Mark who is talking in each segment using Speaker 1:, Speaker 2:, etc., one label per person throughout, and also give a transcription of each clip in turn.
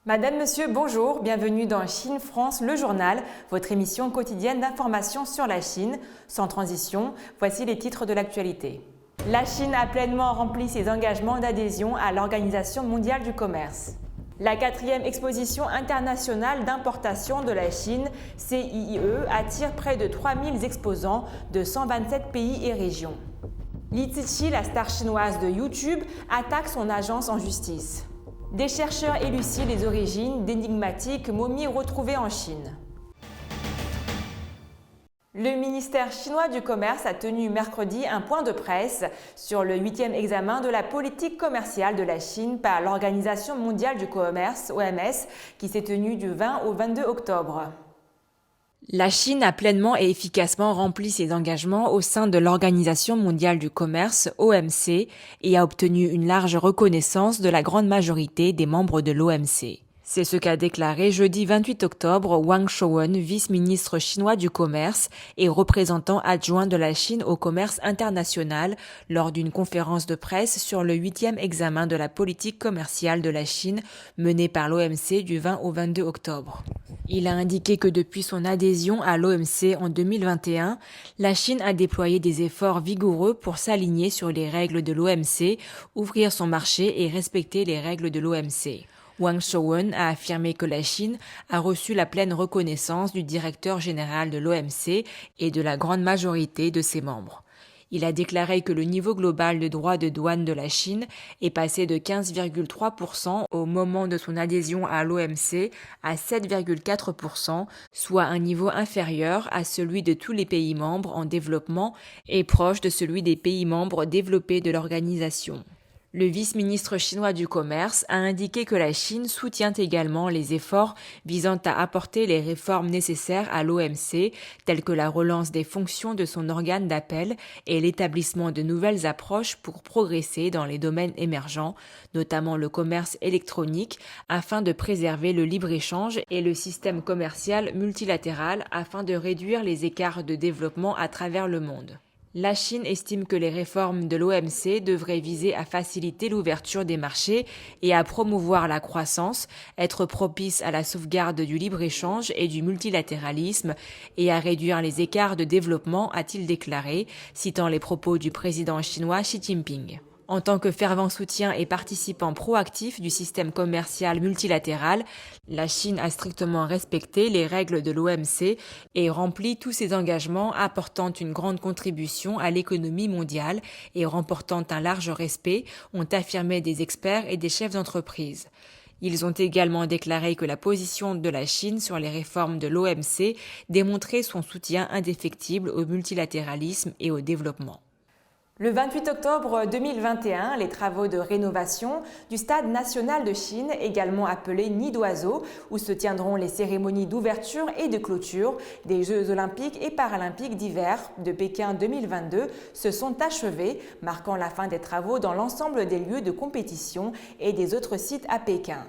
Speaker 1: Madame, Monsieur, bonjour, bienvenue dans Chine-France, le journal, votre émission quotidienne d'information sur la Chine. Sans transition, voici les titres de l'actualité. La Chine a pleinement rempli ses engagements d'adhésion à l'Organisation mondiale du commerce. La 4e exposition internationale d'importation de la Chine, CIIE, attire près de 3000 exposants de 127 pays et régions. Li Ziqi, la star chinoise de YouTube, attaque son agence en justice. Des chercheurs élucident les origines d'énigmatiques momies retrouvées en Chine. Le ministère chinois du Commerce a tenu mercredi un point de presse sur le 8e examen de la politique commerciale de la Chine par l'Organisation mondiale du commerce, OMS, qui s'est tenu du 20 au 22 octobre. La Chine a pleinement et efficacement rempli ses engagements au sein de l'Organisation mondiale du commerce, OMC, et a obtenu une large reconnaissance de la grande majorité des membres de l'OMC. C'est ce qu'a déclaré jeudi 28 octobre Wang Shouwen, vice-ministre chinois du commerce et représentant adjoint de la Chine au commerce international lors d'une conférence de presse sur le 8e examen de la politique commerciale de la Chine menée par l'OMC du 20 au 22 octobre. Il a indiqué que depuis son adhésion à l'OMC en 2021, la Chine a déployé des efforts vigoureux pour s'aligner sur les règles de l'OMC, ouvrir son marché et respecter les règles de l'OMC. Wang Shouwen a affirmé que la Chine a reçu la pleine reconnaissance du directeur général de l'OMC et de la grande majorité de ses membres. Il a déclaré que le niveau global de droits de douane de la Chine est passé de 15,3% au moment de son adhésion à l'OMC à 7,4%, soit un niveau inférieur à celui de tous les pays membres en développement et proche de celui des pays membres développés de l'organisation. Le vice-ministre chinois du commerce a indiqué que la Chine soutient également les efforts visant à apporter les réformes nécessaires à l'OMC, telles que la relance des fonctions de son organe d'appel et l'établissement de nouvelles approches pour progresser dans les domaines émergents, notamment le commerce électronique, afin de préserver le libre-échange et le système commercial multilatéral afin de réduire les écarts de développement à travers le monde. La Chine estime que les réformes de l'OMC devraient viser à faciliter l'ouverture des marchés et à promouvoir la croissance, être propice à la sauvegarde du libre-échange et du multilatéralisme et à réduire les écarts de développement, a-t-il déclaré, citant les propos du président chinois Xi Jinping. En tant que fervent soutien et participant proactif du système commercial multilatéral, la Chine a strictement respecté les règles de l'OMC et rempli tous ses engagements, apportant une grande contribution à l'économie mondiale et remportant un large respect, ont affirmé des experts et des chefs d'entreprise. Ils ont également déclaré que la position de la Chine sur les réformes de l'OMC démontrait son soutien indéfectible au multilatéralisme et au développement. Le 28 octobre 2021, les travaux de rénovation du Stade national de Chine, également appelé Nid d'oiseau, où se tiendront les cérémonies d'ouverture et de clôture des Jeux olympiques et paralympiques d'hiver de Pékin 2022, se sont achevés, marquant la fin des travaux dans l'ensemble des lieux de compétition et des autres sites à Pékin.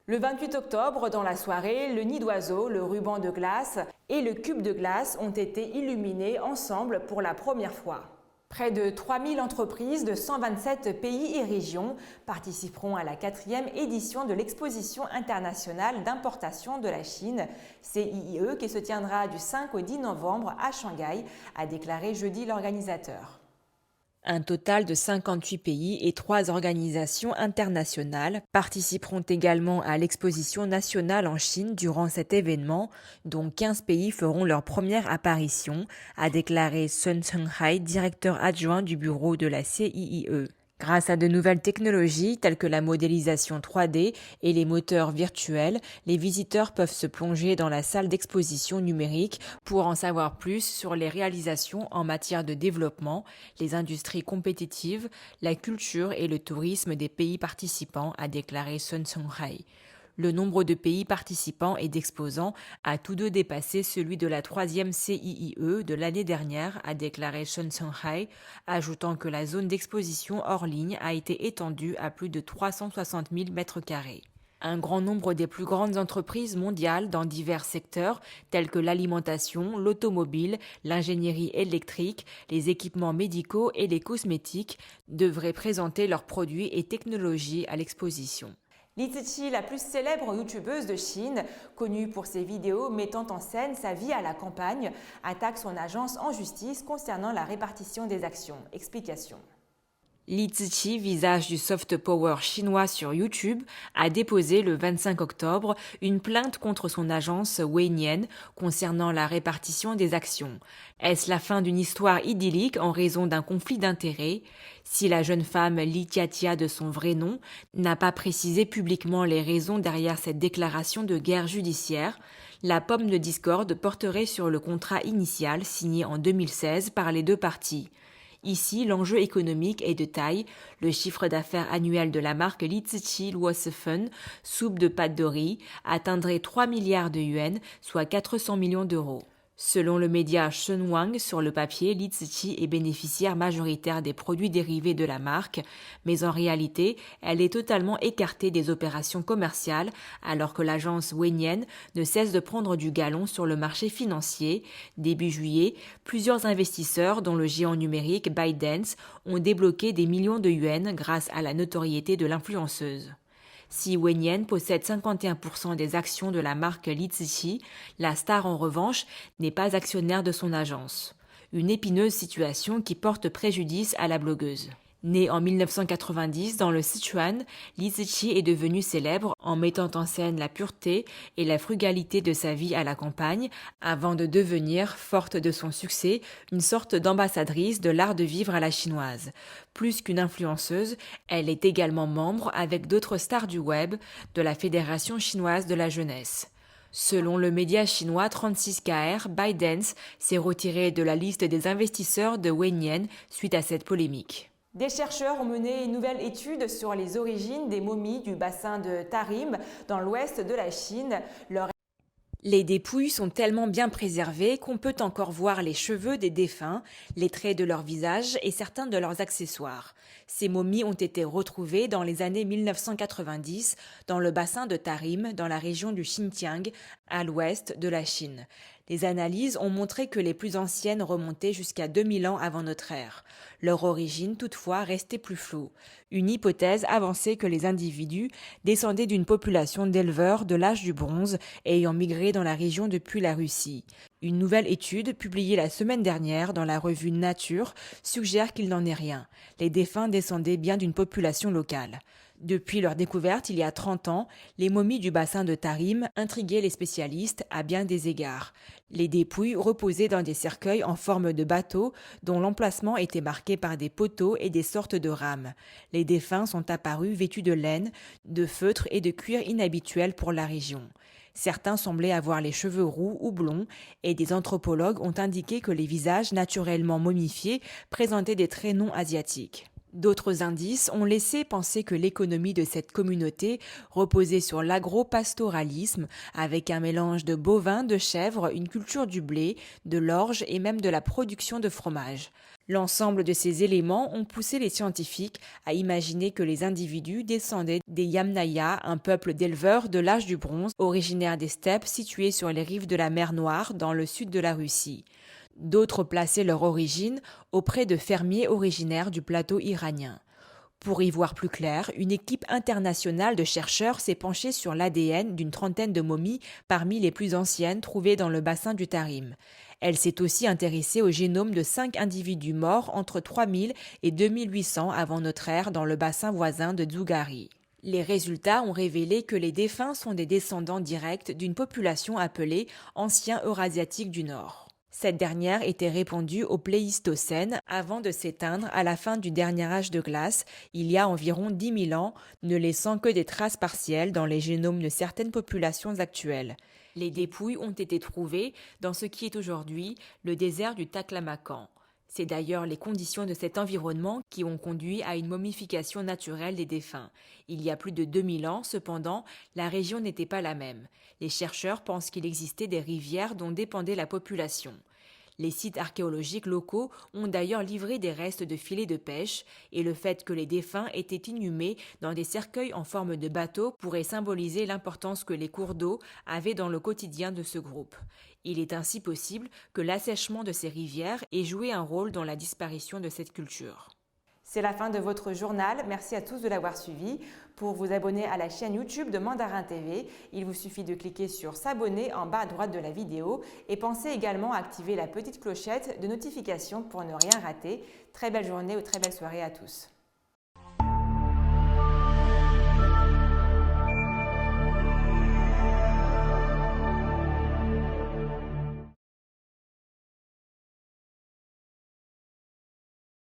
Speaker 1: Le 28 octobre, dans la soirée, le nid d'oiseau, le ruban de glace et le cube de glace ont été illuminés ensemble pour la première fois. Près de 3000 entreprises de 127 pays et régions participeront à la 4e édition de l'exposition internationale d'importation de la Chine, CIIE, qui se tiendra du 5 au 10 novembre à Shanghai, a déclaré jeudi l'organisateur. Un total de 58 pays et 3 organisations internationales participeront également à l'exposition nationale en Chine durant cet événement, dont 15 pays feront leur première apparition, a déclaré Sun Chunghai, directeur adjoint du bureau de la CIIE. Grâce à de nouvelles technologies telles que la modélisation 3D et les moteurs virtuels, les visiteurs peuvent se plonger dans la salle d'exposition numérique pour en savoir plus sur les réalisations en matière de développement, les industries compétitives, la culture et le tourisme des pays participants, a déclaré Sun Chunghai. Le nombre de pays participants et d'exposants a tous deux dépassé celui de la 3e CIIE de l'année dernière, a déclaré Sun Chunghai, ajoutant que la zone d'exposition hors ligne a été étendue à plus de 360 000 m². Un grand nombre des plus grandes entreprises mondiales dans divers secteurs tels que l'alimentation, l'automobile, l'ingénierie électrique, les équipements médicaux et les cosmétiques devraient présenter leurs produits et technologies à l'exposition. Li Ziqi, la plus célèbre youtubeuse de Chine, connue pour ses vidéos mettant en scène sa vie à la campagne, attaque son agence en justice concernant la répartition des actions. Explication. Li Ziqi, visage du soft power chinois sur YouTube, a déposé le 25 octobre une plainte contre son agence Weinian concernant la répartition des actions. Est-ce la fin d'une histoire idyllique en raison d'un conflit d'intérêts? Si la jeune femme Li Tiatia de son vrai nom n'a pas précisé publiquement les raisons derrière cette déclaration de guerre judiciaire, la pomme de discorde porterait sur le contrat initial signé en 2016 par les deux parties. Ici, l'enjeu économique est de taille. Le chiffre d'affaires annuel de la marque Li Ziqi Luozifen, soupe de pâte de riz, atteindrait 3 milliards de yuans, soit 400 millions d'euros. Selon le média Shenhuang, sur le papier, Li Ziqi est bénéficiaire majoritaire des produits dérivés de la marque, mais en réalité, elle est totalement écartée des opérations commerciales, alors que l'agence Weinian ne cesse de prendre du galon sur le marché financier. Début juillet, plusieurs investisseurs, dont le géant numérique ByteDance, ont débloqué des millions de yuans grâce à la notoriété de l'influenceuse. Si Weinian possède 51% des actions de la marque Li Ziqi, la star en revanche n'est pas actionnaire de son agence. Une épineuse situation qui porte préjudice à la blogueuse. Née en 1990 dans le Sichuan, Li Ziqi est devenue célèbre en mettant en scène la pureté et la frugalité de sa vie à la campagne, avant de devenir, forte de son succès, une sorte d'ambassadrice de l'art de vivre à la chinoise. Plus qu'une influenceuse, elle est également membre, avec d'autres stars du web, de la Fédération chinoise de la jeunesse. Selon le média chinois 36KR, ByteDance s'est retiré de la liste des investisseurs de Weinian suite à cette polémique. Des chercheurs ont mené une nouvelle étude sur les origines des momies du bassin de Tarim, dans l'ouest de la Chine. Les dépouilles sont tellement bien préservées qu'on peut encore voir les cheveux des défunts, les traits de leur visage et certains de leurs accessoires. Ces momies ont été retrouvées dans les années 1990 dans le bassin de Tarim, dans la région du Xinjiang, à l'ouest de la Chine. Les analyses ont montré que les plus anciennes remontaient jusqu'à 2000 ans avant notre ère. Leur origine, toutefois, restait plus floue. Une hypothèse avançait que les individus descendaient d'une population d'éleveurs de l'âge du bronze ayant migré dans la région depuis la Russie. Une nouvelle étude, publiée la semaine dernière dans la revue Nature, suggère qu'il n'en est rien. Les défunts descendaient bien d'une population locale. Depuis leur découverte il y a 30 ans, les momies du bassin de Tarim intriguaient les spécialistes à bien des égards. Les dépouilles reposaient dans des cercueils en forme de bateau dont l'emplacement était marqué par des poteaux et des sortes de rames. Les défunts sont apparus vêtus de laine, de feutre et de cuir inhabituels pour la région. Certains semblaient avoir les cheveux roux ou blonds et des anthropologues ont indiqué que les visages naturellement momifiés présentaient des traits non asiatiques. D'autres indices ont laissé penser que l'économie de cette communauté reposait sur l'agro-pastoralisme, avec un mélange de bovins, de chèvres, une culture du blé, de l'orge et même de la production de fromage. L'ensemble de ces éléments ont poussé les scientifiques à imaginer que les individus descendaient des Yamnaya, un peuple d'éleveurs de l'âge du bronze, originaire des steppes situées sur les rives de la mer Noire dans le sud de la Russie. D'autres plaçaient leur origine auprès de fermiers originaires du plateau iranien. Pour y voir plus clair, une équipe internationale de chercheurs s'est penchée sur l'ADN d'une trentaine de momies parmi les plus anciennes trouvées dans le bassin du Tarim. Elle s'est aussi intéressée au génome de 5 individus morts entre 3000 et 2800 avant notre ère dans le bassin voisin de Dzugari. Les résultats ont révélé que les défunts sont des descendants directs d'une population appelée Anciens Eurasiatiques du Nord. Cette dernière était répandue au Pléistocène avant de s'éteindre à la fin du dernier âge de glace, il y a environ 10 000 ans, ne laissant que des traces partielles dans les génomes de certaines populations actuelles. Les dépouilles ont été trouvées dans ce qui est aujourd'hui le désert du Taklamakan. C'est d'ailleurs les conditions de cet environnement qui ont conduit à une momification naturelle des défunts. Il y a plus de 2000 ans, cependant, la région n'était pas la même. Les chercheurs pensent qu'il existait des rivières dont dépendait la population. Les sites archéologiques locaux ont d'ailleurs livré des restes de filets de pêche et le fait que les défunts étaient inhumés dans des cercueils en forme de bateau pourrait symboliser l'importance que les cours d'eau avaient dans le quotidien de ce groupe. Il est ainsi possible que l'assèchement de ces rivières ait joué un rôle dans la disparition de cette culture. C'est la fin de votre journal. Merci à tous de l'avoir suivi. Pour vous abonner à la chaîne YouTube de Mandarin TV, il vous suffit de cliquer sur s'abonner en bas à droite de la vidéo et pensez également à activer la petite clochette de notification pour ne rien rater. Très belle journée ou très belle soirée à tous.